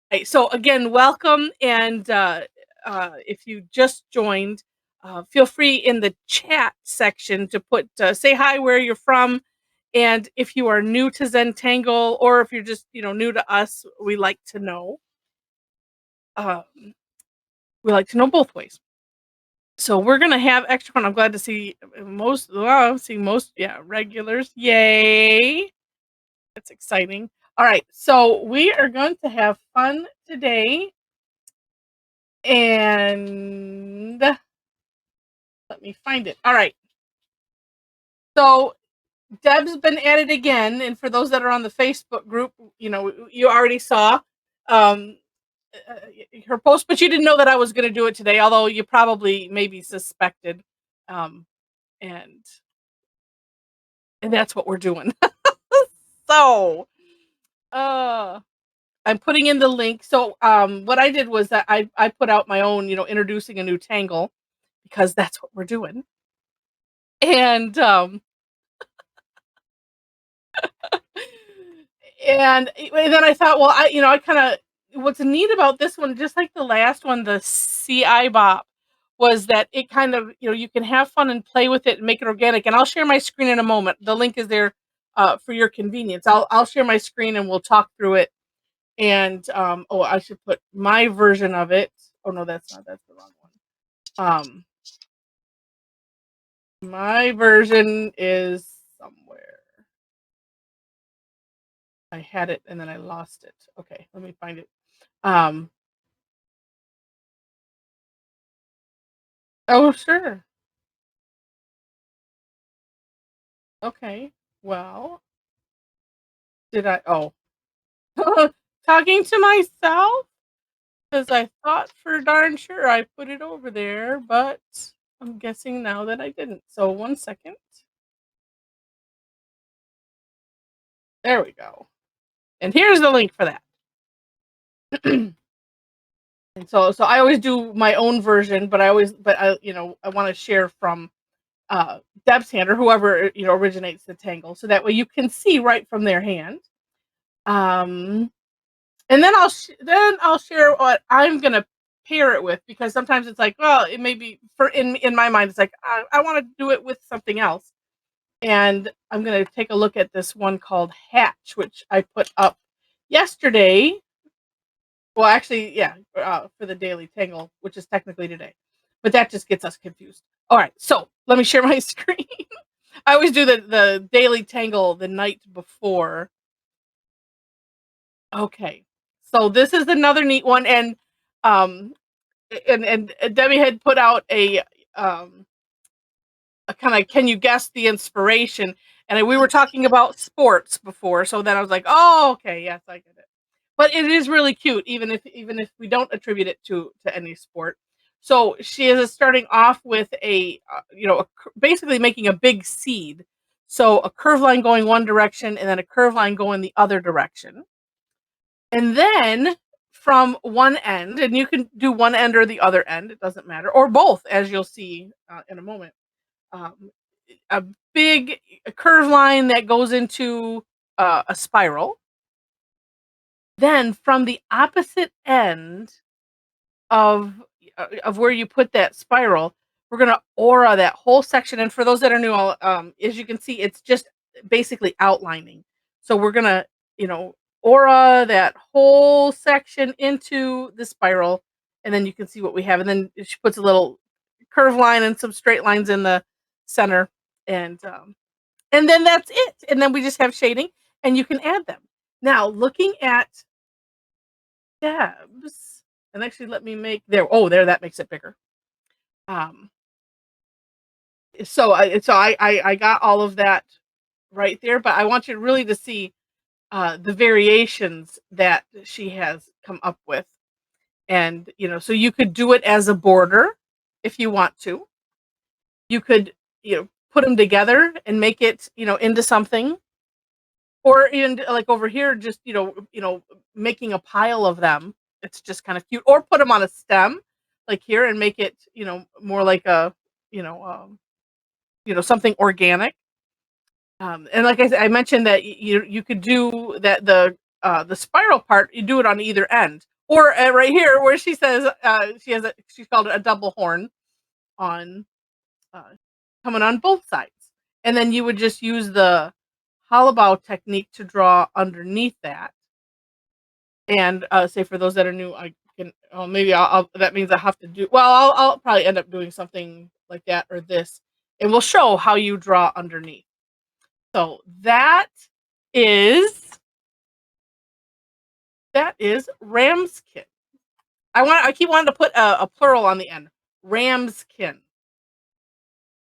Hey, so again, welcome. And if you just joined, feel free in the chat section to put say hi, where you're from, and if you are new to Zentangle or if you're just new to us, Um, we like to know both ways. So we're gonna have extra fun. I'm glad to see most. Wow, I'm seeing most. Yeah, regulars. Yay! That's exciting. All right, so we are going to have fun today, and let me find it. All right. So Deb's been at it again, and for those that are on the Facebook group, you already saw um, her post, but you didn't know that I was going to do it today, although you probably maybe suspected, um, and and that's what we're doing. So, uh, I'm putting in the link. So, what I did was that I put out my own, introducing a new tangle because that's what we're doing, and and then I thought, well, I kind of what's neat about this one, just like the last one, the CI bop, was that it kind of you can have fun and play with it and make it organic. And I'll share my screen in a moment. The link is there for your convenience. I'll share my screen and we'll talk through it. And oh, I should put my version of it. Oh no, that's the wrong one. My version is somewhere. I had it and then I lost it. Okay, let me find it. Um, oh, sure. Okay. Well, did I? Oh, talking to myself because I thought for darn sure I put it over there, but I'm guessing now that I didn't. So 1 second. There we go. And here's the link for that. And so I always do my own version, but I want to share from Deb's hand or whoever originates the tangle, so that way you can see right from their hand. Um, and then I'll share what I'm gonna pair it with, because sometimes it's like, well, it may be for in my mind it's like I want to do it with something else, and I'm gonna take a look at this one called Hatch, which I put up yesterday. Well, actually, yeah, for the daily tangle, which is technically today, but that just gets us confused. All right, so let me share my screen. I always do the daily tangle the night before. Okay, so this is another neat one, um, and Debbie had put out a kind of, can you guess the inspiration? And we were talking about sports before, so then I was like, oh, okay, yes, I get it. But it is really cute, even if we don't attribute it to any sport. So she is starting off with basically making a big seed. So a curve line going one direction and then a curve line going the other direction. And then from one end, and you can do one end or the other end, it doesn't matter, or both, as you'll see in a moment. Um, a big curve line that goes into a spiral. Then from the opposite end of where you put that spiral, we're gonna aura that whole section. And for those that are new, as you can see, it's just basically outlining. So we're gonna, aura that whole section into the spiral, and then you can see what we have. And then she puts a little curve line and some straight lines in the center, and then that's it. And then we just have shading, and you can add them. Now, looking at Debs, and actually let me make there. Oh, there, that makes it bigger. Um, so I got all of that right there, but I want you really to see the variations that she has come up with, and so you could do it as a border if you want to. You could put them together and make it into something, or even like over here, just making a pile of them. It's just kind of cute. Or put them on a stem, like here, and make it more like a you know something organic. And like I mentioned that you could do that the spiral part. You do it on either end, Or right here where she says she's called it a double horn on uh, coming on both sides. And then you would just use the hollowbow technique to draw underneath that. And say for those that are new, I can maybe I'll that means I have to do well. I'll probably end up doing something like that or this, and we'll show how you draw underneath. So is that is Ramzkin. I keep wanting to put a plural on the end. Ramzkin.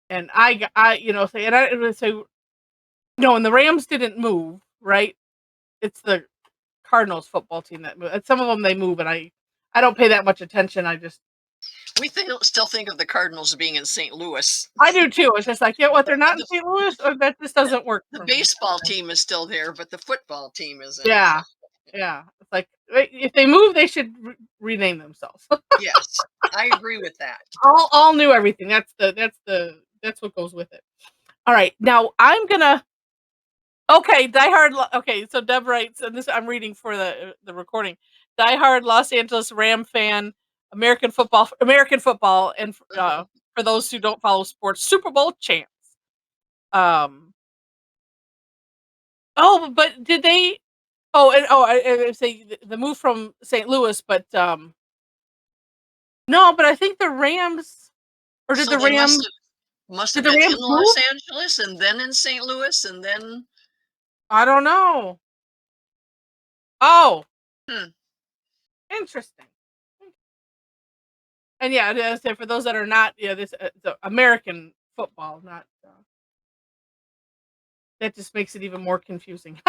And say, and I would say, no, and the Rams didn't move, right? It's the Cardinals football team that move. And some of them they move, and I don't pay that much attention. Still think of the Cardinals being in St. Louis. I do too. It's just like, what? They're not in St. Louis, or that just doesn't work. The baseball team is still there, but the football team isn't. Yeah, yeah. It's like if they move, they should rename themselves. Yes, I agree with that. All new everything. That's what goes with it. All right, now I'm gonna. Okay, diehard. Okay, so Deb writes, and this I'm reading for the recording. Diehard Los Angeles Ram fan, American football, and for those who don't follow sports, Super Bowl champs. Oh, but did they? Oh, and I say the move from St. Louis, but no, but I think the Rams, or did the Rams must have been in Los Angeles and then in St. Louis and then I don't know. Oh, interesting. And yeah, I say for those that are not, this the American football, not that just makes it even more confusing.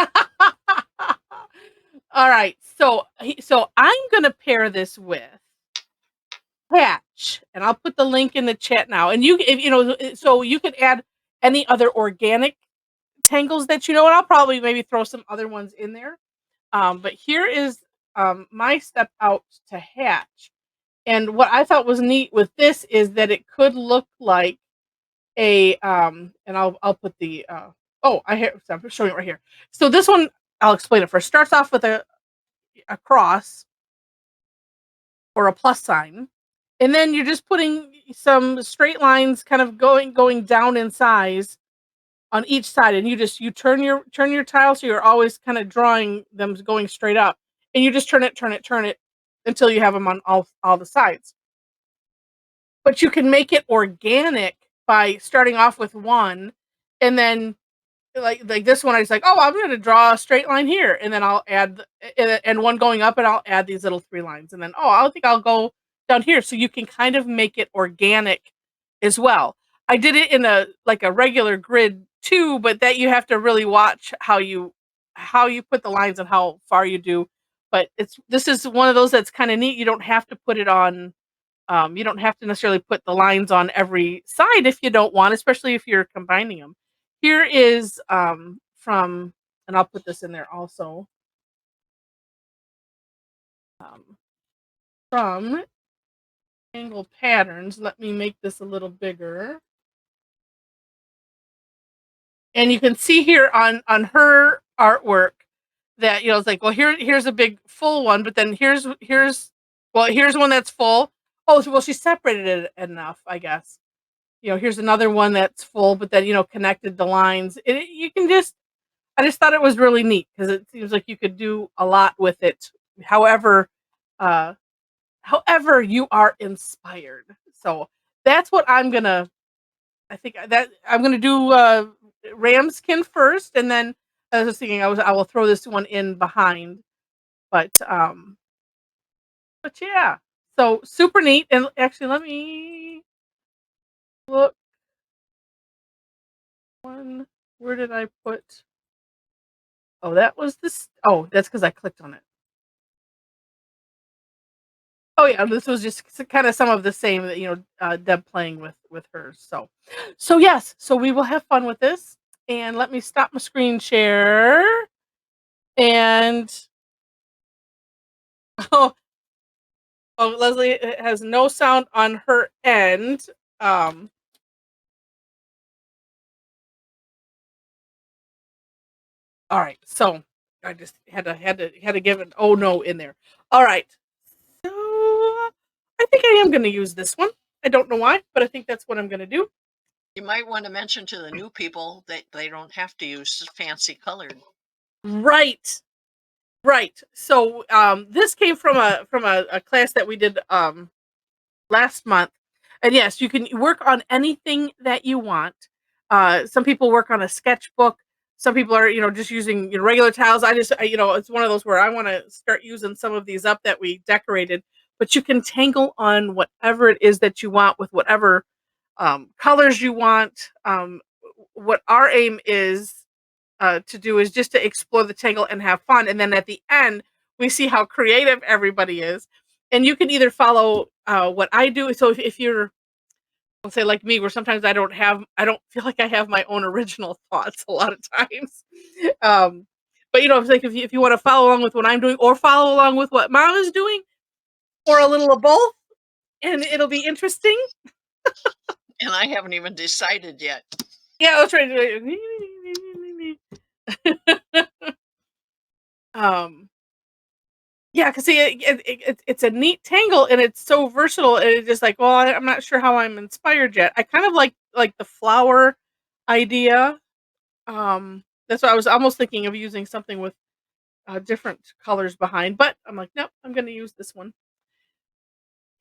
All right, so I'm gonna pair this with Patch, and I'll put the link in the chat now. And so you could add any other organic tangles that and I'll probably maybe throw some other ones in there. But here is my step out to hatch. And what I thought was neat with this is that it could look like a and I'll put the so I'm showing it right here. So this one, I'll explain it first. Starts off with a cross or a plus sign, and then you're just putting some straight lines kind of going down in size on each side, and you turn your tile so you're always kind of drawing them going straight up, and you just turn it until you have them on all the sides. But you can make it organic by starting off with one, and then like this one, I was like, oh, I'm going to draw a straight line here, and then I'll add and one going up, and I'll add these little 3 lines, and then I think I'll go down here, so you can kind of make it organic as well. I did it in a regular grid too, but that you have to really watch how you put the lines and how far you do. But this is one of those that's kind of neat. You don't have to put it on. You don't have to necessarily put the lines on every side if you don't want, especially if you're combining them. Here is from, and I'll put this in there also, from Angle Patterns. Let me make this a little bigger. And you can see here on her artwork that it's like, well, here's a big full one, but then here's one that's full. Oh, well, she separated it enough, I guess. Here's another one that's full, but then connected the lines. I just thought it was really neat because it seems like you could do a lot with it. However you are inspired. So that's what I think that I'm gonna do Ramzkin first, and then I was thinking I will throw this one in behind. But yeah. So super neat. And actually let me look. Where did I put? Oh, that was this. Oh, that's because I clicked on it. Oh yeah, this was just kind of some of the same that Deb playing with hers. So yes, so we will have fun with this. And let me stop my screen share. And oh, Leslie has no sound on her end. All right, so I just had to give an oh no in there. All right, think I am going to use this one. I don't know why, but I think that's what I'm going to do. You might want to mention to the new people that they don't have to use fancy colored. Right. Right. So this came from a class that we did last month. And yes, you can work on anything that you want. Some people work on a sketchbook. Some people are, just using regular tiles. It's one of those where I want to start using some of these up that we decorated. But you can tangle on whatever it is that you want with whatever colors you want. What our aim is to do is just to explore the tangle and have fun. And then at the end, we see how creative everybody is. And you can either follow what I do. So if you're, let's say like me, where sometimes I don't feel like I have my own original thoughts a lot of times. But it's like if you want to follow along with what I'm doing, or follow along with what Mom is doing, or a little of both, and it'll be interesting. And I haven't even decided yet. Yeah, I'll try to do it. Yeah, because see, it's a neat tangle, and it's so versatile, and it's just like, well, I'm not sure how I'm inspired yet. I kind of like the flower idea. That's why I was almost thinking of using something with different colors behind, but I'm like, nope, I'm going to use this one.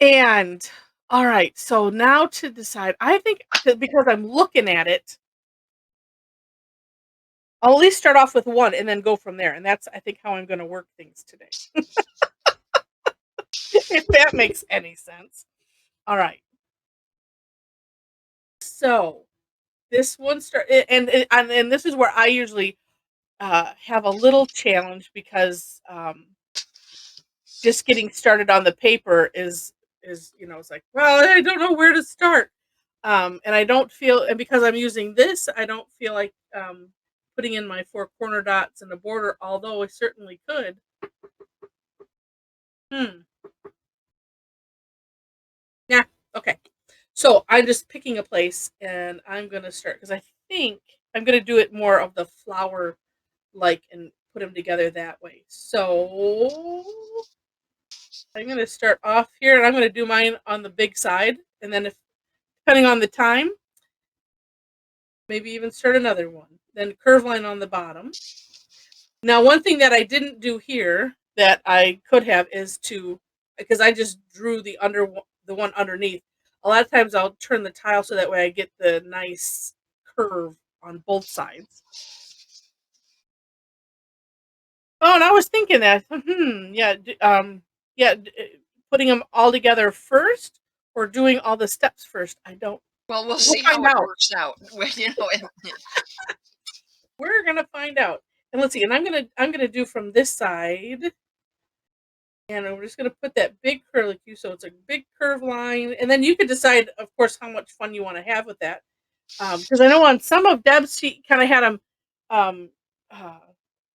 And all right, so now to decide, I think because I'm looking at it, I'll at least start off with one and then go from there, and that's, I think, how I'm going to work things today. If that makes any sense. All right. So this one and this is where I usually have a little challenge, because just getting started on the paper is it's like, well, I don't know where to start, and I don't feel, and because I'm using this, I don't feel like putting in my 4 corner dots and a border, although I certainly could. Yeah. Okay. So I'm just picking a place, and I'm gonna start, because I think I'm gonna do it more of the flower and put them together that way. So I'm gonna start off here, and I'm gonna do mine on the big side, and then, if depending on the time, maybe even start another one. Then curve line on the bottom. Now, one thing that I didn't do here that I could have is because I just drew the one underneath. A lot of times I'll turn the tile so that way I get the nice curve on both sides. Oh, and I was thinking that, putting them all together first, or doing all the steps first. I don't. Well, we'll see how it works out. We're gonna find out. And let's see. And I'm gonna do from this side, and we're just gonna put that big curlicue, so it's a big curve line. And then you can decide, of course, how much fun you want to have with that. Because I know on some of Deb's, she kind of had them,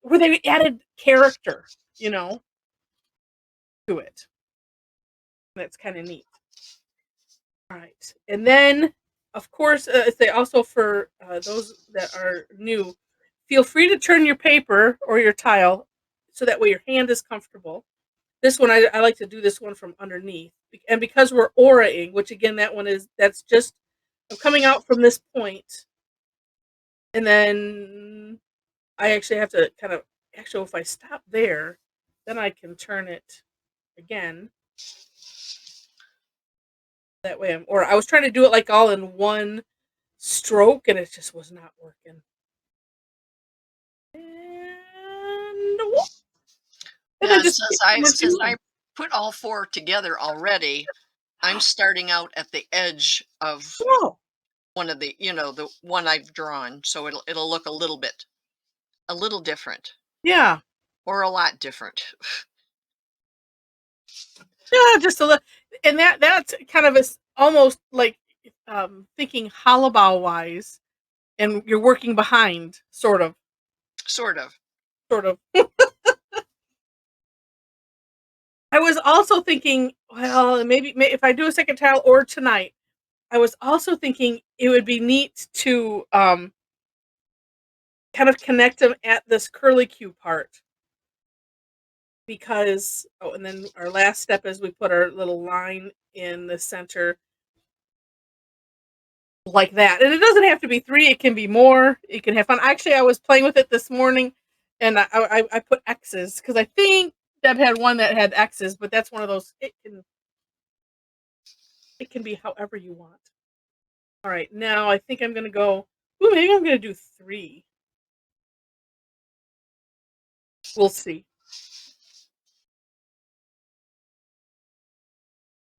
where they added character, to it. That's kind of neat. All right, and then, of course, they also, for those that are new, feel free to turn your paper or your tile so that way your hand is comfortable. This one, I like to do this one from underneath, and because we're auraing, which again, that's just, I'm coming out from this point, and then I actually have to if I stop there, then I can turn it again. That way I was trying to do it like all in one stroke, and it just was not working. And since I put all 4 together already, I'm starting out at the edge of one of the, the one I've drawn, so it'll look a little different. Yeah. Or a lot different. Yeah, just a little, and that's kind of almost like thinking hollowbow wise, and you're working behind, sort of. I was also thinking, well, maybe if I do a second tile or tonight, I was also thinking it would be neat to kind of connect them at this curlicue part. because, oh, and then our last step is we put our little line in the center like that. And it doesn't have to be 3, it can be more. You can have fun. Actually, I was playing with it this morning, and I put X's because I think Deb had one that had X's, but that's one of those, it can be however you want. All right, now I think I'm going to go, ooh, maybe I'm going to do 3. We'll see.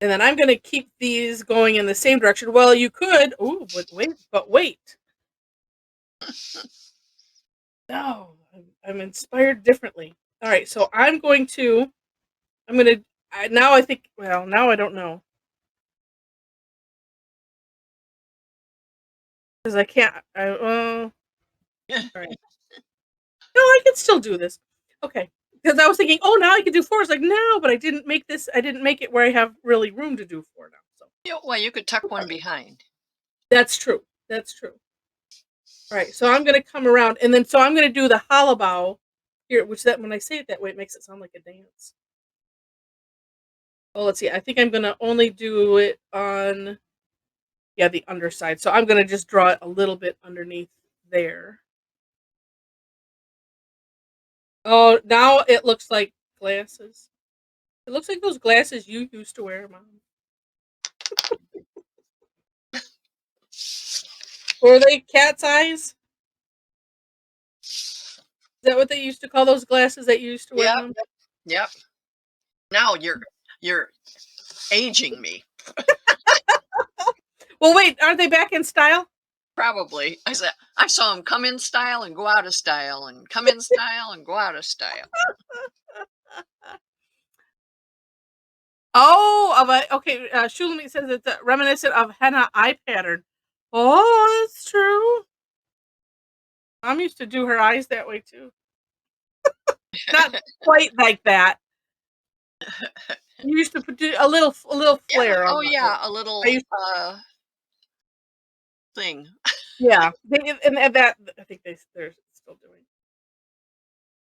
And then I'm going to keep these going in the same direction. Well, you could, ooh, but wait. No, I'm inspired differently. All right, so now I think, well, now I don't know. Because I can't, all right. No, I can still do this. Okay. Because I was thinking, oh, now I can do 4. It's like, no, but I didn't make it where I have really room to do 4 now. So Yeah, well, you could tuck one behind. that's true. That's true. All right, so I'm going to come around, and then so I'm going to do the hollow bow here, which that when I say it that way, it makes it sound like a dance. Oh, let's see. I think I'm going to only do it on, yeah, the underside. So I'm going to just draw it a little bit underneath there. Oh, now it looks like glasses. It looks like those glasses you used to wear, Mom. Were they cat's eyes? Is that what they used to call those glasses that you used to wear, Yep. Mom? Yep. Now you're aging me. Well, wait, aren't they back in style? Probably. I saw him come in style and go out of style, and come in style and go out of style. Oh, okay. Shulamit says it's reminiscent of henna eye pattern. Oh, that's true. Mom used to do her eyes that way too. Not quite like that. You used to put a little Yeah. flare on Oh, the. yeah. A I little used, thing. yeah, and that I think they're still doing.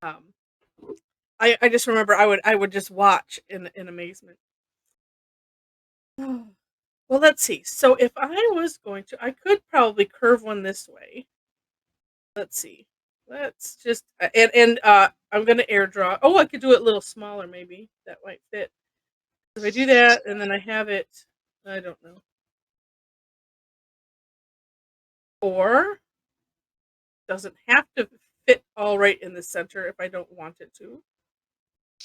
Um, I just remember I would just watch in amazement. Well, let's see. So if I was going to, I could probably curve one this way. Let's see. Let's just I'm gonna air draw. Oh, I could do it a little smaller, maybe that might fit. If I do that, and then I have it, I don't know. Or doesn't have to fit all right in the center if I don't want it to,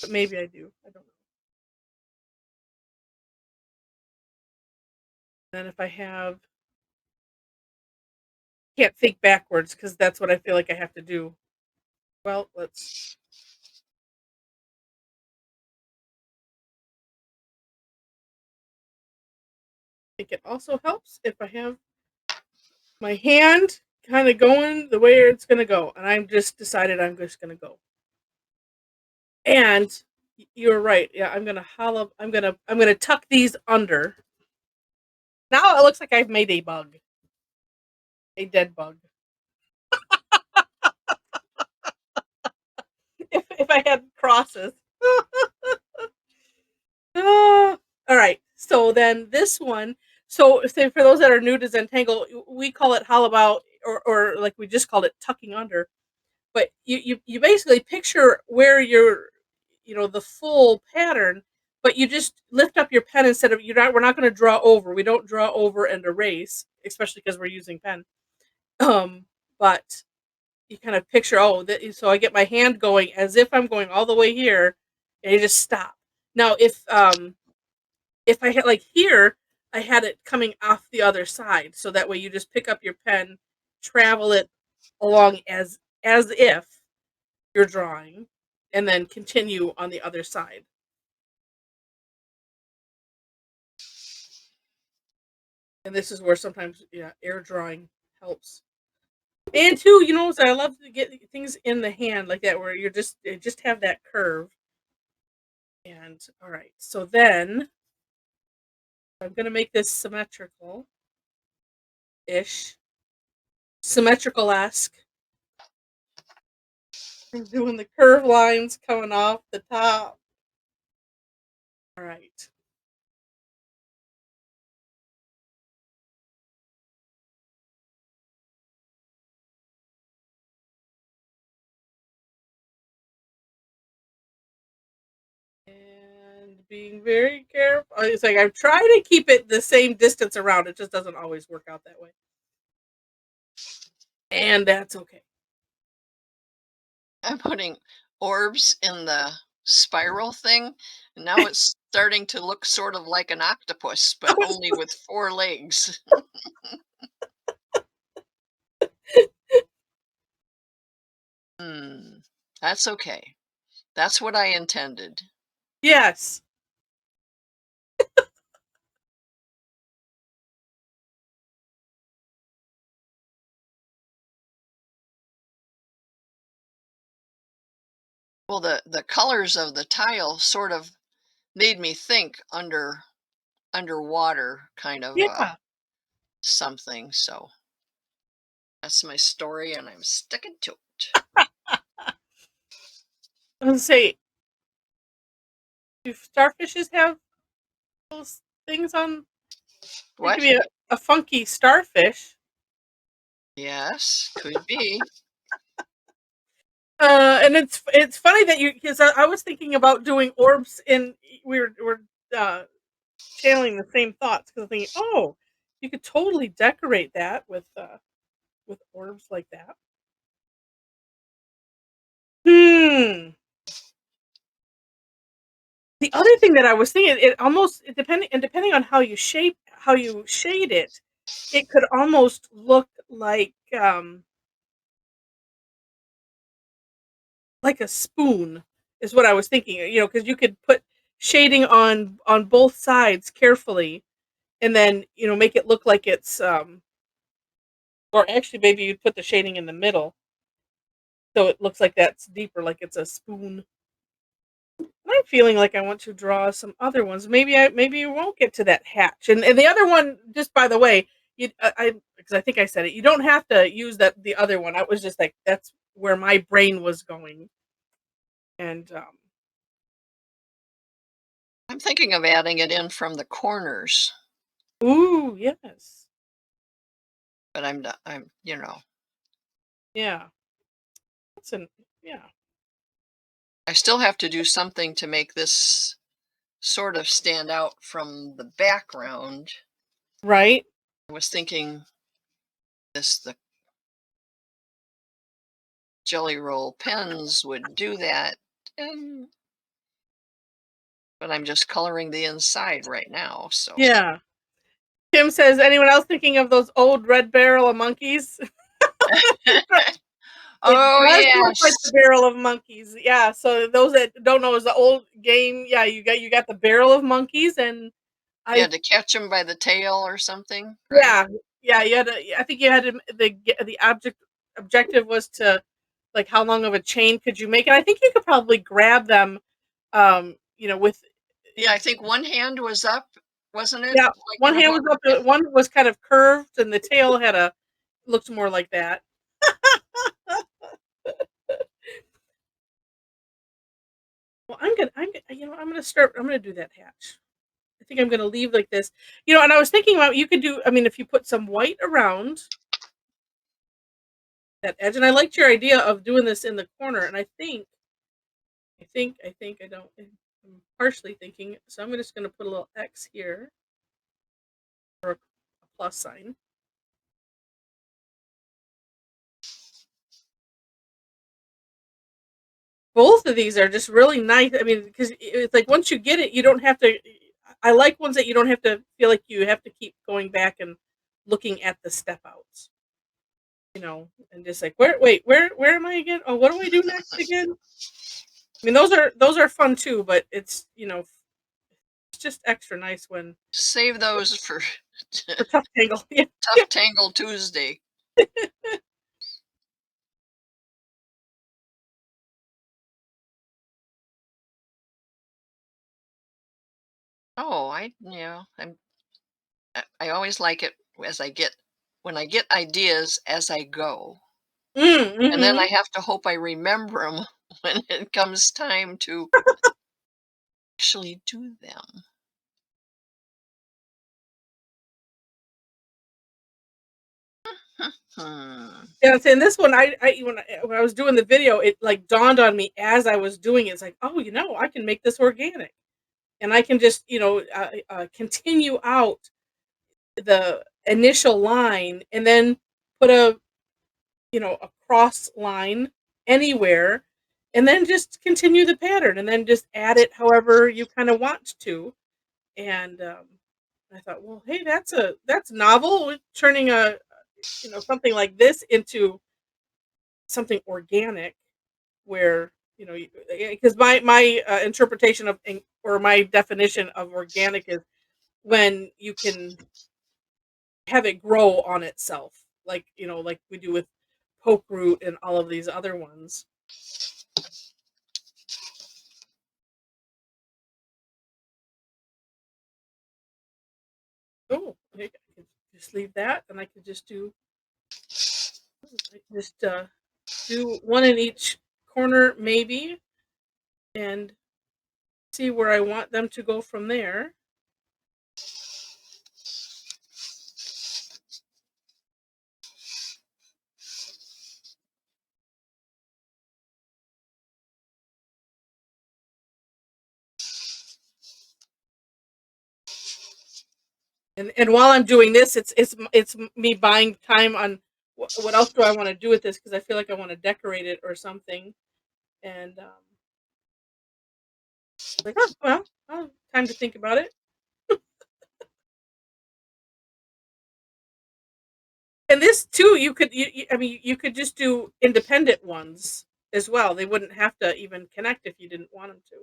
but maybe I do. I don't know. Then if I have, can't think backwards because that's what I feel like I have to do. Well, let's. I think it also helps if I have my hand kind of going the way it's going to go, and I'm just decided I'm just going to go. And you're right. Yeah, I'm gonna tuck these under. Now it looks like I've made a bug, a dead bug. If I had crosses. All right. So then this one. So say for those that are new to Zentangle, we call it hollow bow, or like we just called it tucking under. But you basically picture where the full pattern, but you just lift up your pen instead of we're not going to draw over. We don't draw over and erase, especially because we're using pen. But you kind of picture, so I get my hand going as if I'm going all the way here, and you just stop. Now if I had like here, I had it coming off the other side, so that way you just pick up your pen, travel it along as if you're drawing, and then continue on the other side. And this is where sometimes, yeah, air drawing helps. And too, so I love to get things in the hand like that, where you just have that curve. And all right, so then I'm gonna make this symmetrical-ish, symmetrical-esque. I'm doing the curve lines coming off the top. All right. And being very careful. It's like I'm trying to keep it the same distance around. It just doesn't always work out that way. And that's okay. I'm putting orbs in the spiral thing, and now it's starting to look sort of like an octopus, but only with 4 legs. Hmm, that's okay. That's what I intended. Yes. Well, the colors of the tile sort of made me think underwater kind of Yeah. something. So that's my story, and I'm sticking to it. I was gonna say, do starfishes have those things on? They could What? be a funky starfish. Yes, could be. And it's funny that you because I was thinking about doing orbs in we're uh channeling the same thoughts because I'm thinking, oh, you could totally decorate that with orbs like that. Hmm. The other thing that I was thinking, depending on how you shade it, it could almost look like a spoon is what I was thinking. Because you could put shading on both sides carefully, and then make it look like it's or actually maybe you'd put the shading in the middle so it looks like that's deeper, like it's a spoon. I'm feeling like I want to draw some other ones. Maybe you won't get to that hatch. And the other one, just by the way, I because I think I said it. You don't have to use the other one. I was just like that's where my brain was going. And I'm thinking of adding it in from the corners, ooh, yes. but I'm not, Yeah. That's an yeah. I still have to do something to make this sort of stand out from the background. Right? I was thinking the Jelly Roll pens would do that, um, but I'm just coloring the inside right now, so. Yeah. Kim says, anyone else thinking of those old red barrel of monkeys? It Oh, does look like the yes. barrel of monkeys. Yeah, so those that don't know is the old game. Yeah, you got the barrel of monkeys and You I had to catch them by the tail or something, right? yeah, yeah, I think you had to the objective was to like how long of a chain could you make? And I think you could probably grab them with Yeah, I think one hand was up, wasn't it? yeah, Like one in a hand was hook? up, one was kind of curved and the tail looked more like that. Well, I'm gonna do that hatch. I think I'm gonna leave like this. And I was thinking about you could do. I mean, if you put some white around that edge, and I liked your idea of doing this in the corner. And I don't. I'm partially thinking, so I'm just gonna put a little X here or a plus sign. Both of these are just really nice. I mean, because it's like once you get it, you don't have to. I like ones that you don't have to feel like you have to keep going back and looking at the step outs. And just like where am I again? Oh, what do I do next again? I mean, those are fun too, but it's just extra nice when Save those for tough tangle. Yeah, Tough Tangle Tuesday. Oh, I always like it when I get ideas as I go. and then I Mhm. have to hope I remember them when it comes time to actually do them. Hmm. Yeah, I'm saying this one, when I was doing the video, it, like, dawned on me as I was doing it. It's like, "Oh, I can make this organic, and I can just, continue out the initial line and then put a cross line anywhere, and then just continue the pattern, and then just add it however you kinda want to." And, I thought, "Well, hey, that's novel, turning something like this into something organic where, because my interpretation or my definition of organic is when you can have it grow on itself, like we do with poke root and all of these other ones." Oh, I could just leave that, and I could just do one in each corner maybe, and see where I want them to go from there. And while I'm doing this, it's me buying time on what else do I want to do with this, because I feel like I want to decorate it or something. And like, oh well, time to think about it. And this too, I mean, you could just do independent ones as well. They wouldn't have to even connect if you didn't want them to.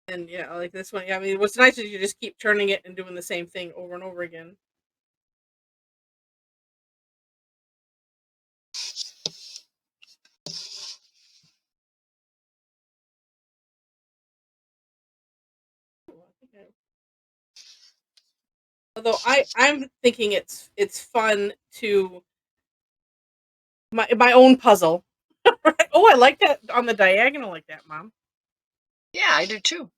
And yeah, like this one. Yeah, I mean, what's nice is you just keep turning it and doing the same thing over and over again. Ooh, although I'm thinking it's fun to my own puzzle. Right? Oh, I like that on the diagonal like that, Mom. Yeah, I do too.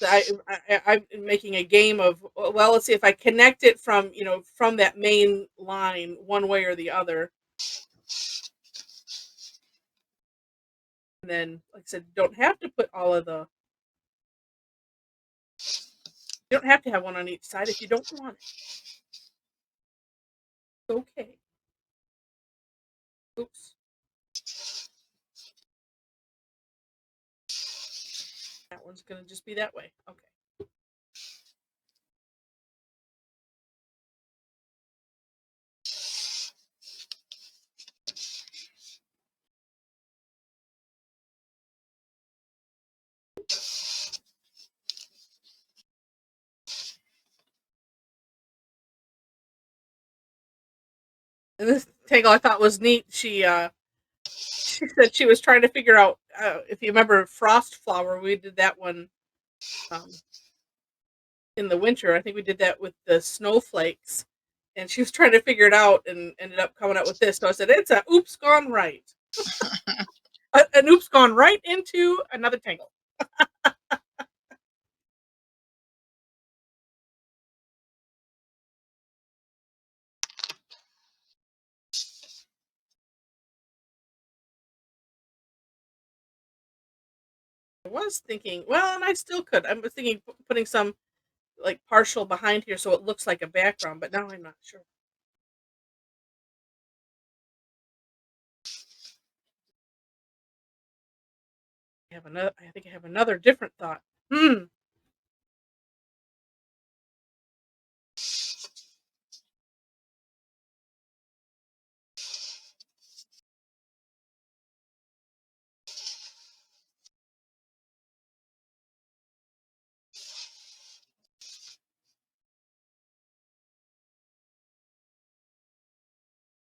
I'm making a game of, well, let's see if I connect it from that main line one way or the other, and then like I said, you don't have to have one on each side if you don't want it. It's okay. Oops, that one's gonna just be that way. Okay. And this tangle I thought was neat. She said she was trying to figure out, if you remember frost flower. We did that one um, in the winter. I think we did that with the snowflakes, and she was trying to figure it out and ended up coming up with this. So I said, "It's a oops gone right, an oops gone right into another tangle." I was thinking, well, and I still could. I was thinking putting some like partial behind here so it looks like a background, but now I'm not sure. I think I have another different thought. Hmm.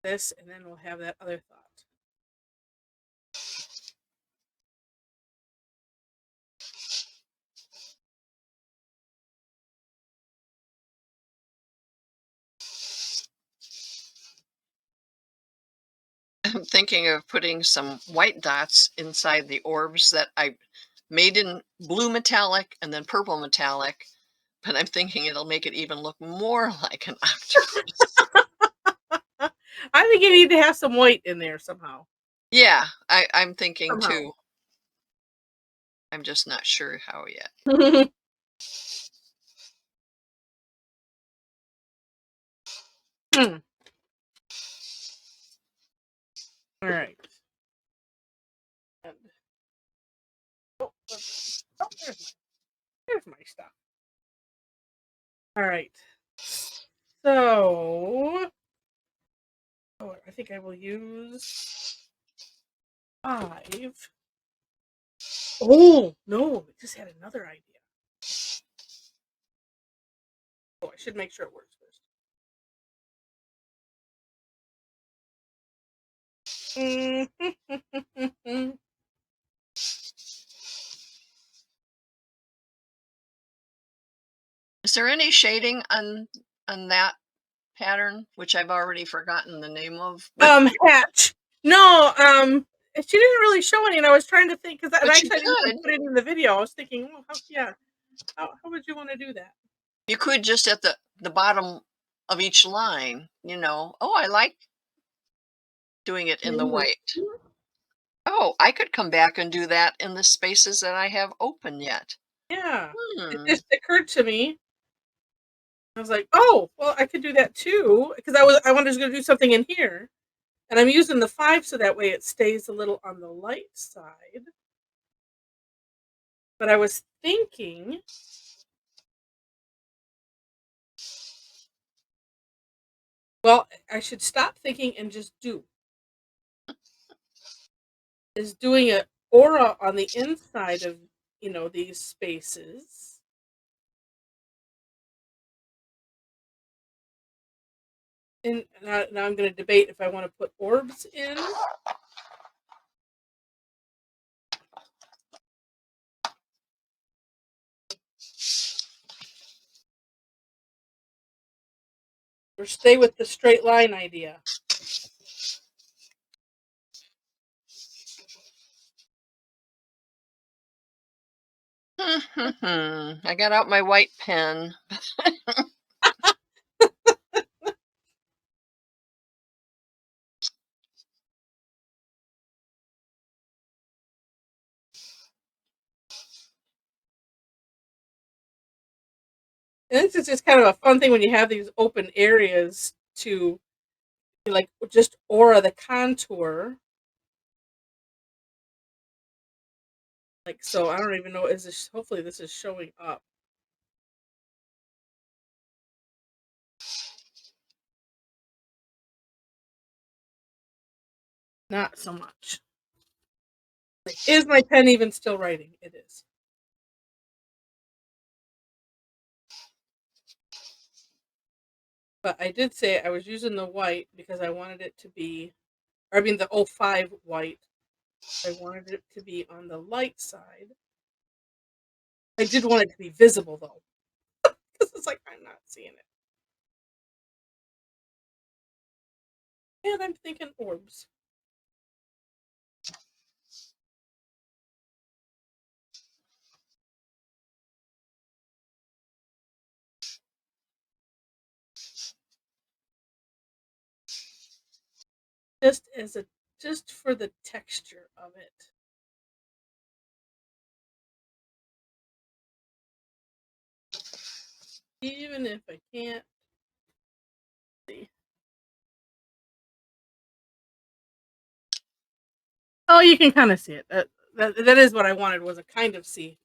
this, and then we'll have that other thought. I'm thinking of putting some white dots inside the orbs that I made in blue metallic and then purple metallic, but I'm thinking it'll make it even look more like an octopus. I think you need to have some white in there somehow. Yeah, I'm thinking Somehow. too. I'm just not sure how yet. Hmm. All right. And, oh, there's my stuff. All right. So, oh, I think I will use 5. Oh, no, I just had another idea. Oh, I should make sure it works first. Is there any shading on that pattern, which I've already forgotten the name of? But Hatch. No, she didn't really show any, and I was trying to think because, and but you actually I didn't could. even put it in the video. I was thinking, oh, how would you want to do that? You could just at the bottom of each line, you know. Oh, I like doing it in the Mhm. white. Oh, I could come back and do that in the spaces that I have open yet. Yeah, it Hmm. just occurred to me. I was like, oh, well, I could do that too because I wanted to do something in here, and I'm using the 5 so that way it stays a little on the light side. But I was thinking, well, I should stop thinking and just do. Is doing an aura on the inside of, these spaces. And now I'm going to debate if I want to put orbs in. Or stay with the straight line idea. I got out my white pen. And this is just kind of a fun thing when you have these open areas to, like, just aura the contour. Like, so I don't even know, is this, hopefully this is showing up. Not so much. Like, is my pen even still writing? It is. But I did say I was using the white because I wanted it to be, or I mean the 05 white. I wanted it to be on the light side. I did want it to be visible though, because it's like I'm not seeing it. And I'm thinking orbs. Just as a just for the texture of it. Even if I can't see. Oh, you can kind of see it. That is what I wanted, was a kind of see.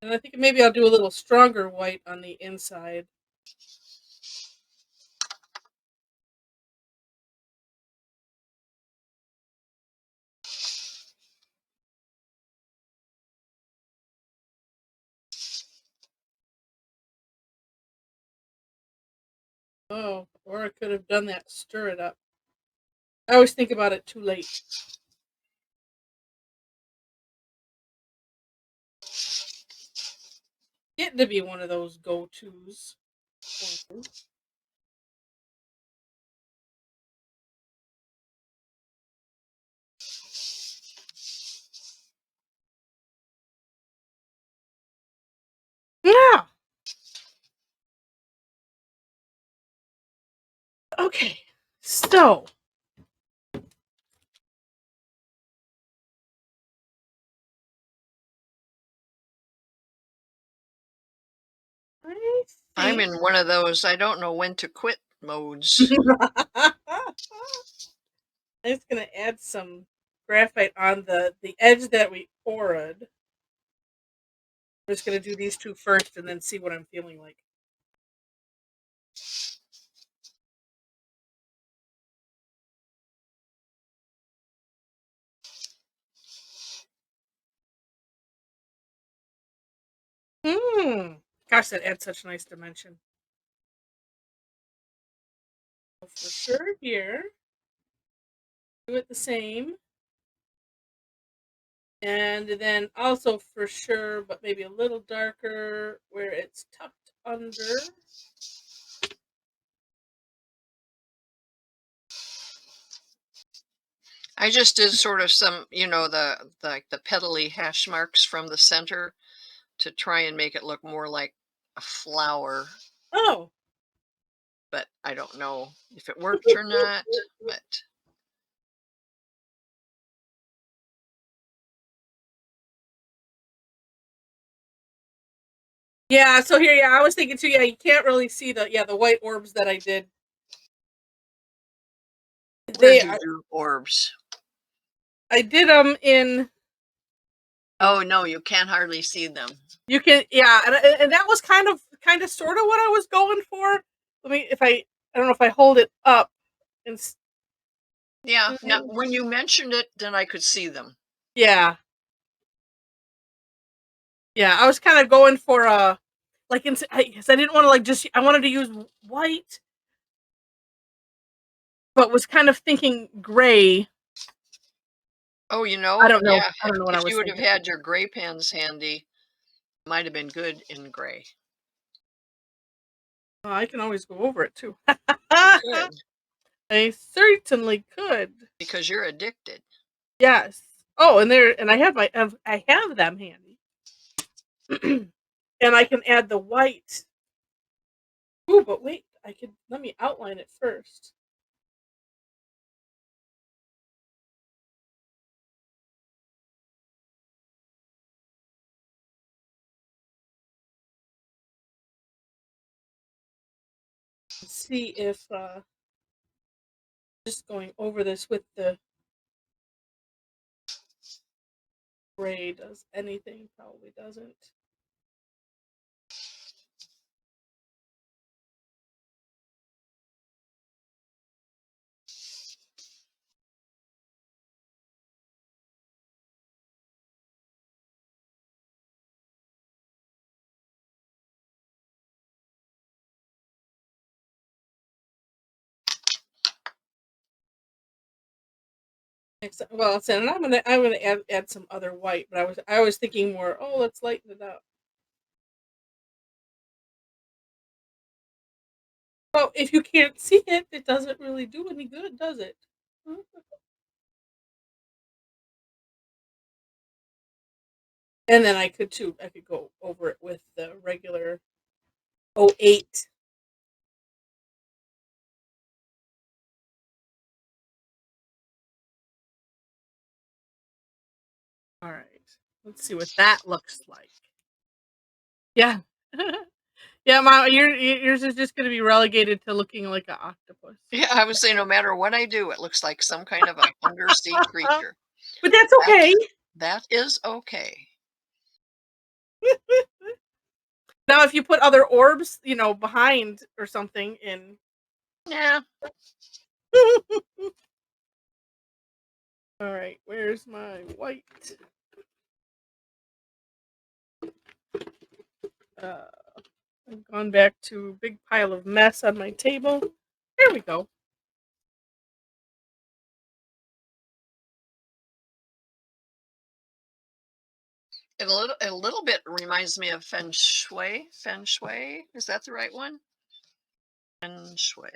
And I think maybe I'll do a little stronger white on the inside. Oh, or I could have done that, stir it up. I always think about it too late. Getting to be one of those go-tos. Yeah. Okay. So. I'm in one of those I don't know when to quit modes. I'm just gonna add some graphite on the edge that we poured. I'm just gonna do these two first and then see what I'm feeling like. Gosh, that adds such a nice dimension. For sure here. Do it the same. And then also for sure, but maybe a little darker where it's tucked under. I just did sort of some, the like the petally hash marks from the center to try and make it look more like a flower, Oh. but I don't know if it worked or not. But Yeah, so here, I was thinking too, you can't really see the white orbs that I did. where'd you do orbs? I did them in. Oh no, you can't hardly see them. You can, yeah, and that was kind of sort of what I was going for. Let me, if I don't know if I hold it up and. Yeah, now when you mentioned it, then I could see them. Yeah. Yeah, I was kind of going for because I didn't want to I wanted to use white, but was kind of thinking gray. Oh, I don't know. yeah, I don't know what I if was you would have thinking. had your gray pens handy, might have been good in gray. I can always go over it too. You could, I certainly could. because you're addicted. Yes. Oh, and I have I have them handy. And I can add the white. Ooh, but wait, let me outline it first. See if just going over this with the gray does anything. Probably doesn't. Well, and I'm gonna add some other white, but I was thinking more. Oh, let's lighten it up. Well, if you can't see it, it doesn't really do any good, does it? And then I could too. I could go over it with the regular 08. All right. Let's see what that looks like. Yeah. Yeah, Mom, yours is just going to be relegated to looking like an octopus. Yeah, I would say no matter what I do, it looks like some kind of an undersea creature. But that's okay. That is okay. Now, if you put other orbs, behind or something in. Yeah. All right, where's my white? I've gone back to a big pile of mess on my table. There we go. It a little bit reminds me of feng shui. Feng shui, is that the right one? Feng shui.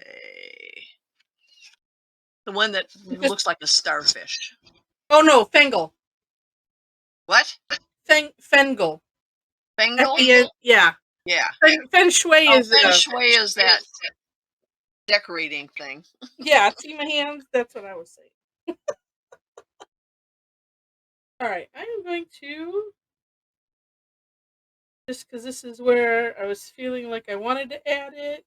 The one that Just looks like a starfish. oh no, Fengle. What? Fengle. Bengal? Yeah. Yeah. Feng Shui Oh, is feng shui is that decorating thing. yeah. See my hands? That's what I was saying. All right, I am going to just because this is where I was feeling like I wanted to add it.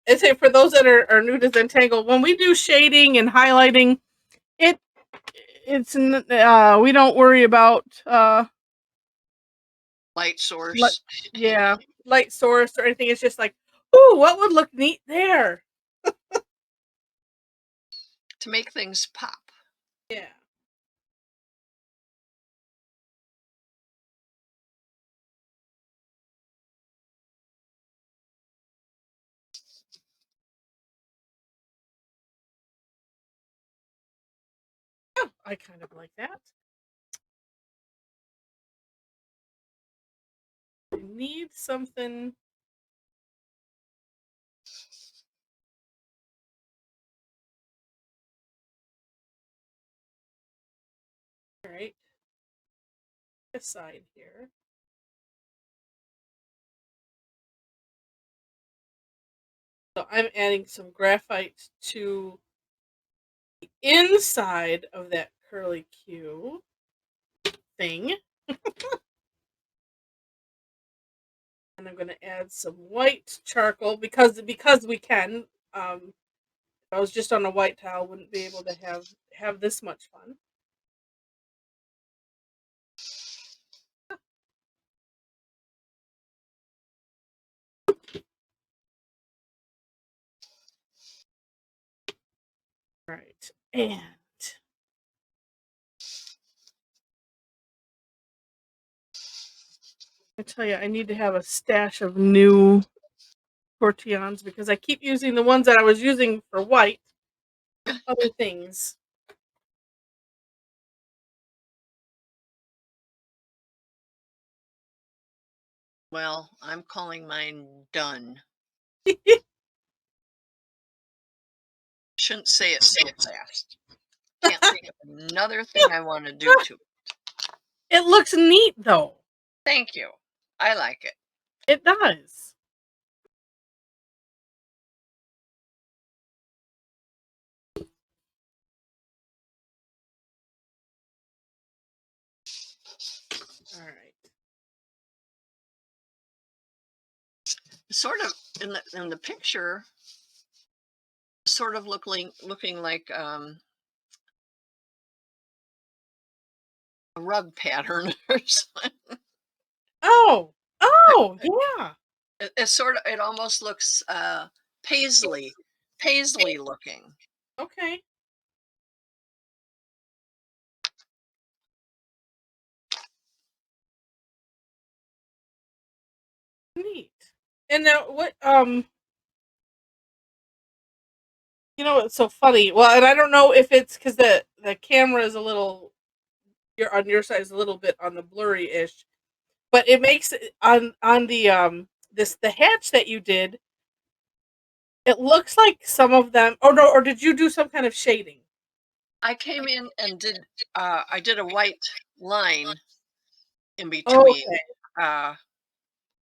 I say for those that are new to Zentangle, when we do shading and highlighting, it it's we don't worry about Light source. yeah, light source or anything. It's just like, ooh, what would look neat there? To make things pop. Yeah. Oh, I kind of like that. I need something. All right. Aside here. So I'm adding some graphite to the inside of that curly Q thing. And I'm going to add some white charcoal because we can. If I was just on a white towel, wouldn't be able to have this much fun. Right. And I tell you, I need to have a stash of new Tortillons because I keep using the ones that I was using for white for other things. Well, I'm calling mine done. Shouldn't say it so fast. Can't think of another thing I want to do to it. It looks neat though. Thank you. I like it. It does. All right. Sort of in the picture, sort of looking like a rug pattern or something. Oh. Oh, yeah. It's sort of, it almost looks paisley looking. Okay. Neat. And now what it's so funny. Well, and I don't know if it's because the camera is a little on your side is a little bit on the blurry ish, but it makes it on the the hatch that you did. It looks like some of them. Oh no! Or did you do some kind of shading? I came in and I did a white line in Oh, between. okay. Uh,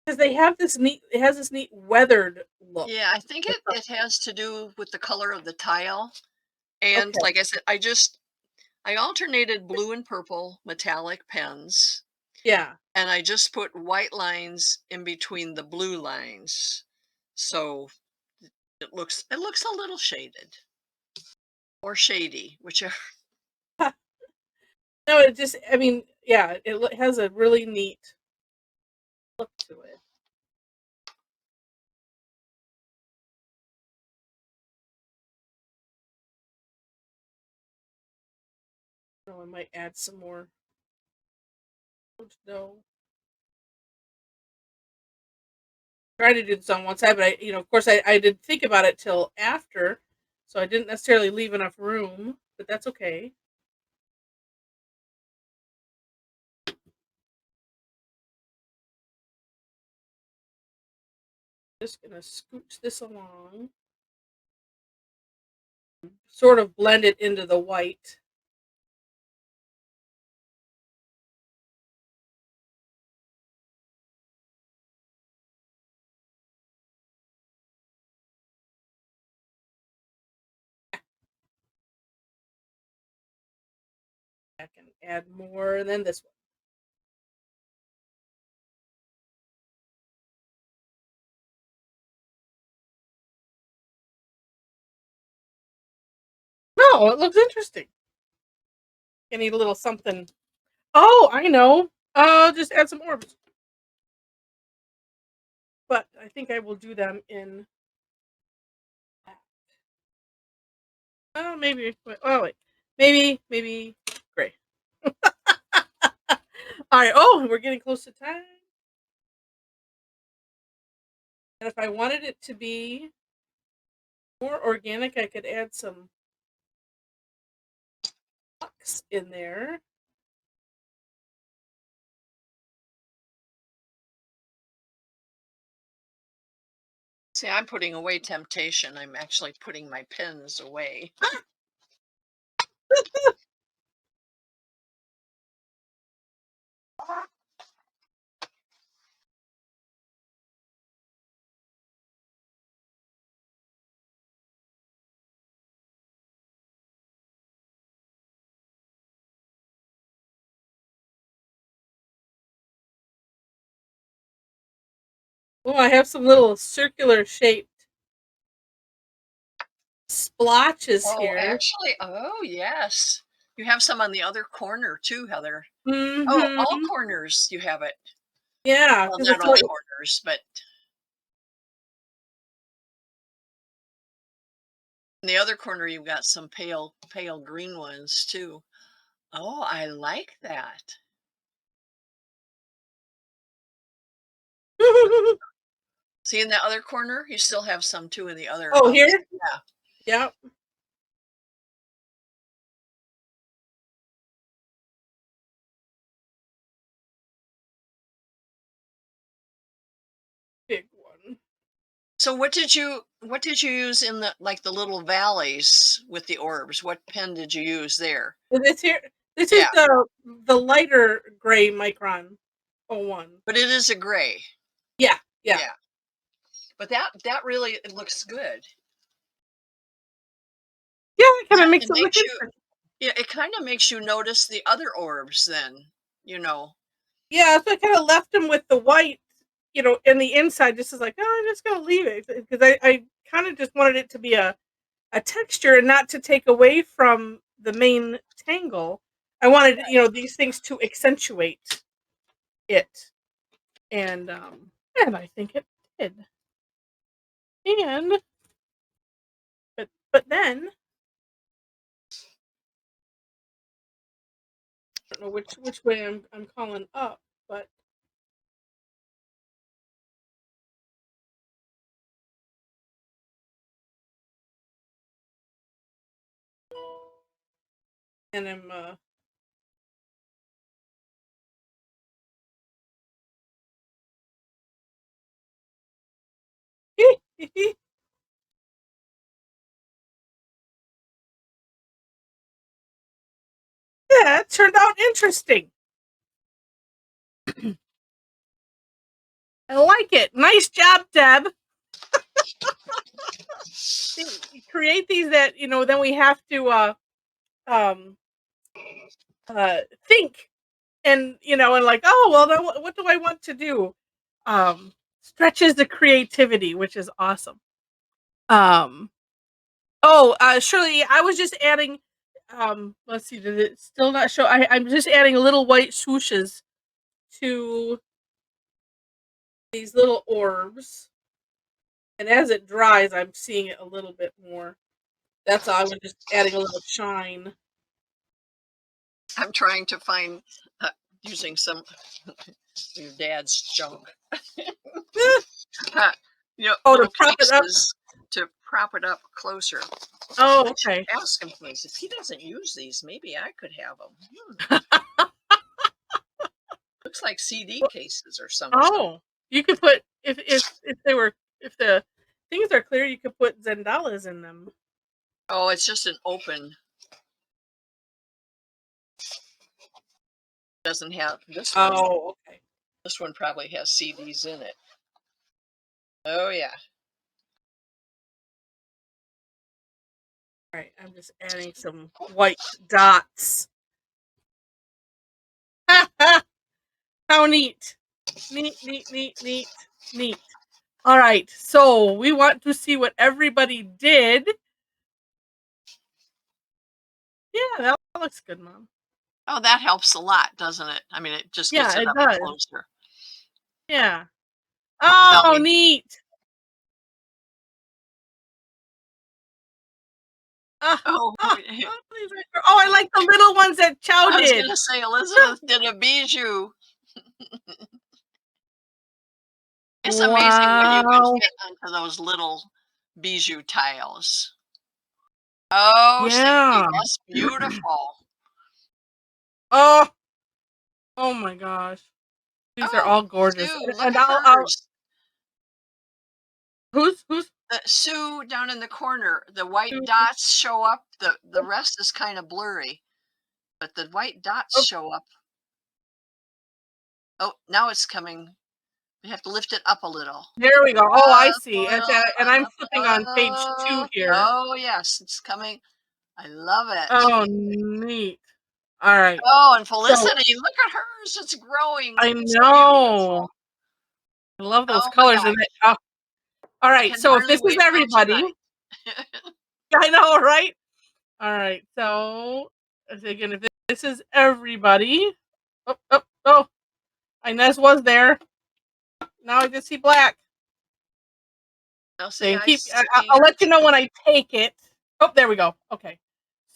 Because they have this neat. It has this neat weathered look. yeah, I think it has to do with the color of the tile. And Okay. like I said, I alternated blue and purple metallic pens, Yeah. and I just put white lines in between the blue lines. So it looks a little shaded or shady, whichever. No, it just. I mean, yeah, it has a really neat look to it. Oh, I might add some more. No. Try to do this on one side, but of course, I didn't think about it till after, so I didn't necessarily leave enough room, but that's okay. Just gonna scooch this along, sort of blend it into the white. I can add more, and then this one. No, it looks interesting. I need a little something. Oh, I know. Just add some orbs. But I think I will do them in. Oh, maybe. Oh, wait. Maybe gray. All right. Oh, we're getting close to time. And if I wanted it to be more organic, I could add some flux in there. See, I'm putting away temptation. I'm actually putting my pens away. Oh, I have some little circular shaped splotches Oh, here. actually, oh, yes. You have some on the other corner too, Heather. Oh, all Mm-hmm. corners you have it. Yeah, Well, because not it's all like, corners, but in the other corner you've got some pale green ones too. Oh, I like that. See in the other corner, you still have some too in the other oh, here? yeah. Yep. Big one. So what did you use in the like the little valleys with the orbs? What pen did you use there? This here, this is Yeah, the lighter gray Micron 01. but it is a gray. Yeah, yeah. Yeah. But that really it looks good. Yeah, it kind of makes It it look makes you interesting. yeah, it kind of makes you notice the other orbs then, you know. Yeah, so I kind of left them with the white, in the inside. Just as like, oh, I'm just gonna leave it because I kind of just wanted it to be a texture and not to take away from the main tangle. I wanted, these things to accentuate it, and I think it did. And but then I don't know which way I'm calling up, but and I'm yeah, it turned out interesting. I like it. Nice job, Deb. Create these that then we have to um think and like, oh well, then what do I want to do? Stretches the creativity, which is awesome. Um, oh, Shirley, I was just adding. let's see, did it still not show? I'm just adding little white swooshes to these little orbs. And as it dries, I'm seeing it a little bit more. That's all. I'm just adding a little shine. I'm trying to find using some your dad's junk. To prop it up. To prop it up closer. Oh, okay. Ask him, please. If he doesn't use these, maybe I could have them. Looks like CD cases or something. Oh, you could put if the things are clear, you could put Zendalas in them. Oh, it's just an open. Doesn't have this one. Oh, okay. This one probably has CDs in it. Oh yeah. All right, I'm just adding some white dots. How neat. Neat. All right, so we want to see what everybody did. Yeah, that looks good, Mom. Oh, that helps a lot, doesn't it? I mean, it just gets it up does. closer. Yeah. Oh, neat. Oh, I like the little ones that Chow did. I was going to say Elizabeth did a bijou. It's amazing what you can fit onto those little bijou tiles. Oh, yeah. Cindy, that's beautiful. Oh my gosh. These are all gorgeous. Sue, look at hers. Who's? Sue down in the corner. The white dots show up. The rest is kind of blurry, but the white dots show up. Oh, now it's coming. We have to lift it up a little. There we go. Oh, I see. And I'm flipping on page 2 here. Oh, yes, it's coming. I love it. Oh, neat. All right. Oh, and Felicity, look at hers. It's growing. I know. I love those colors in it. Oh. All right. So if this is everybody. I know, right? All right. So again, if this is everybody. Oh. Inez was there. Now I just see black. I'll let you know when I take it. Oh, there we go. Okay.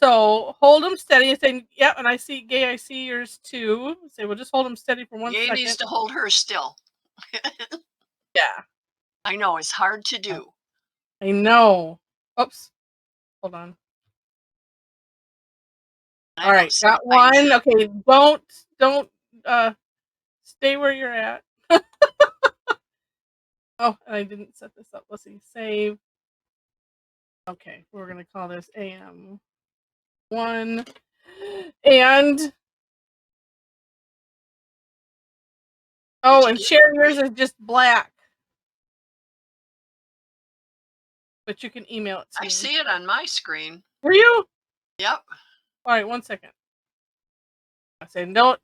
So hold them steady and say, yeah, and I see Gay, I see yours too. Say, we'll just hold them steady for 1 second. Gay needs to hold hers still. Yeah. I know, it's hard to do. I know. Oops. Hold on. All right, got one. Okay, don't stay where you're at. Oh, and I didn't set this up. Let's see, save. Okay, we're gonna call this AM 1 and and share yours is just black. But you can email it to me. I see it on my screen. Were you? Yep. All right, 1 second. I say don't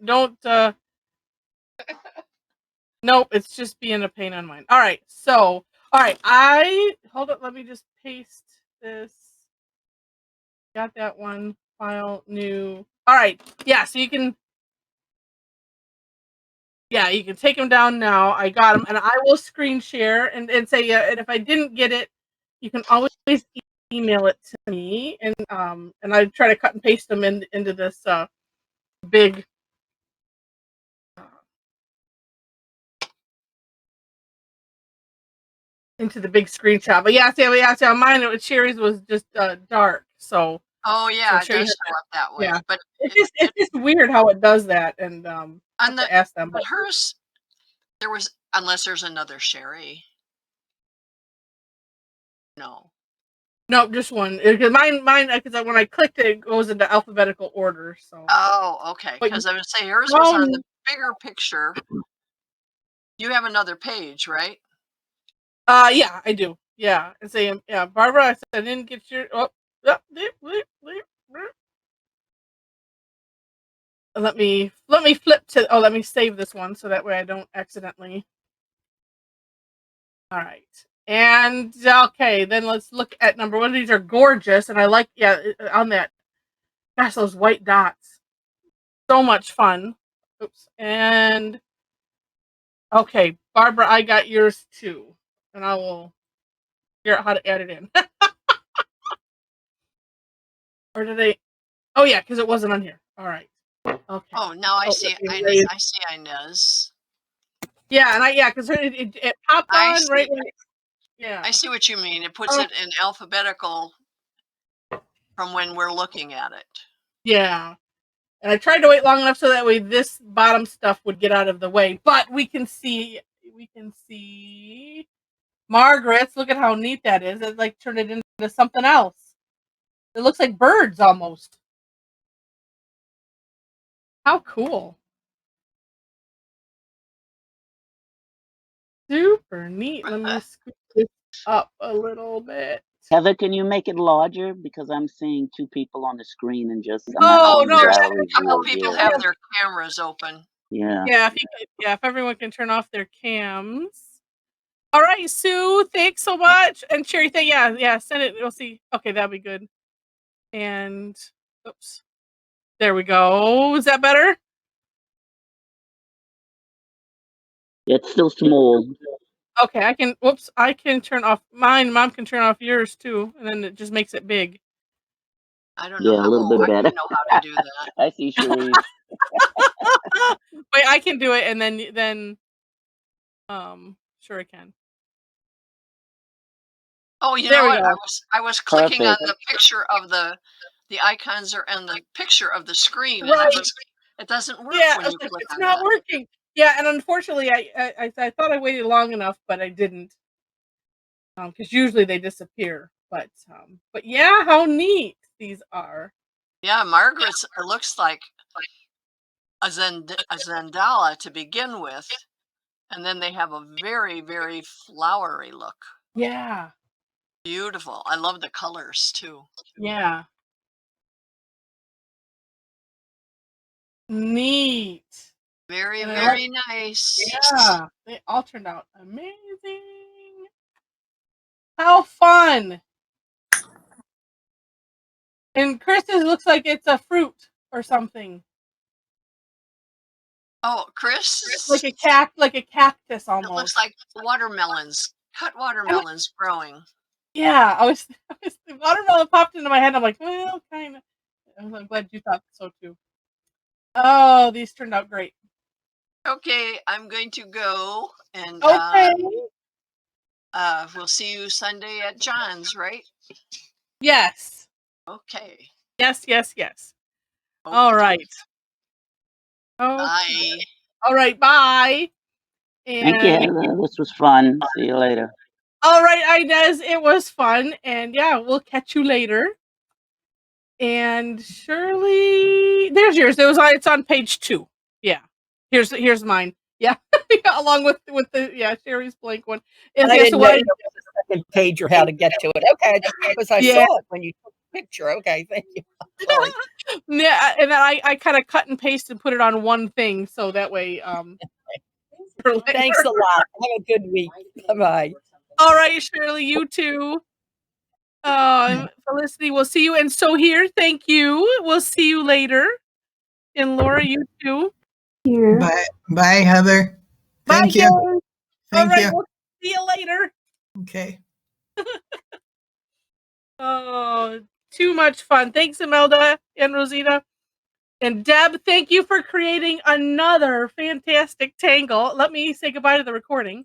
nope, it's just being a pain on mine. All right, so hold up, let me just paste this. Got that one. File, new. All right, yeah, so you can take them down now. I got them, and I will screen share and say, and if I didn't get it, you can always email it to me, and I try to cut and paste them into this big into the big screenshot. But yeah, see, on mine, Sherry's was just dark, so. Oh yeah, it does show up that way. Yeah, but it's just weird how it does that, and I have to ask them. But hers, there was, unless there's another Sherry. No, just one. Because mine, because when I clicked it, it goes into alphabetical order. So. Oh, okay. Because I would say hers was on the bigger picture. You have another page, right? Yeah, I do. Yeah, and say, yeah, Barbara, I said I didn't get your. Let me flip to. Oh, let me save this one so that way I don't accidentally. All right. And okay, then let's look at number one. These are gorgeous, and I like on that Gosh, those white dots. So much fun. Oops. And okay, Barbara, I got yours too. And I will figure out how to add it in. Or did they? Oh yeah, because it wasn't on here. All right. Okay. Oh, now I see. I see Inez. Yeah, and because it popped I on see. right when. Yeah. I see what you mean. It puts it in alphabetical from when we're looking at it. Yeah. And I tried to wait long enough so that way this bottom stuff would get out of the way. But we can see Margaret's. Look at how neat that is. It like turned it into something else. It looks like birds almost. How cool. Super neat. Let me scoot this up a little bit. Heather, can you make it larger? Because I'm seeing two people on the screen and just I'm Oh, not no, seeing there's gallery A couple view. people Yeah. have their cameras open. Yeah. Yeah, if everyone can turn off their cams. All right, Sue, thanks so much. And Sherry, yeah, send it. We'll see. Okay, that'll be good. And oops. There we go. Is that better? It's still small. Okay, I can turn off mine. Mom can turn off yours too, and then it just makes it big. I don't know. Yeah, a little bit I better. don't know how to do that. I see Cherie. Wait, I can do it, and then sure I can. Oh, you There know we what? go. I was clicking on Perfect. the picture of the icons are and the picture of the screen. Right. And it doesn't work Yeah, when you click it's on not that. working. Yeah, and unfortunately, I thought I waited long enough, but I didn't. Because usually they disappear. But yeah, how neat these are. Yeah, Margaret's looks like a Zendala to begin with, and then they have a very, very flowery look. Yeah. Beautiful. I love the colors too. Yeah. Neat. Very, And very nice. Yeah, they all turned out amazing. How fun! And Chris's looks like it's a fruit or something, Oh, Chris, like a cactus it looks almost. like watermelons, cut watermelons growing. Yeah, the watermelon popped into my head. I'm like, well, kind of. I'm glad you thought so too. Oh, these turned out great. Okay, I'm going to go, and Okay. we'll see you Sunday at John's, right? Yes. Okay. Yes. Okay. All right. Okay. Bye. All right. Bye. Thank you, And Heather. This was fun. See you later. all right, Inez, it was fun, and yeah, we'll catch you later. And Shirley, there's yours. It's on page 2. Yeah, here's mine. Yeah, along with the Sherry's blank one. And I didn't know there was a second page or how to get to it. Okay, because I saw it when you took the picture. Okay, thank you. Sorry. Yeah, and then I kind of cut and paste and put it on one thing, so that way Thanks a lot. Have a good week. Bye-bye. All right, Shirley, you too. Felicity, we'll see you. And so here, thank you. We'll see you later. And Laura, you too. Bye, Heather. Thank you. All Thank right, you. we'll see you later. Okay. Oh, too much fun. Thanks, Imelda and Rosita. And Deb, thank you for creating another fantastic tangle. Let me say goodbye to the recording.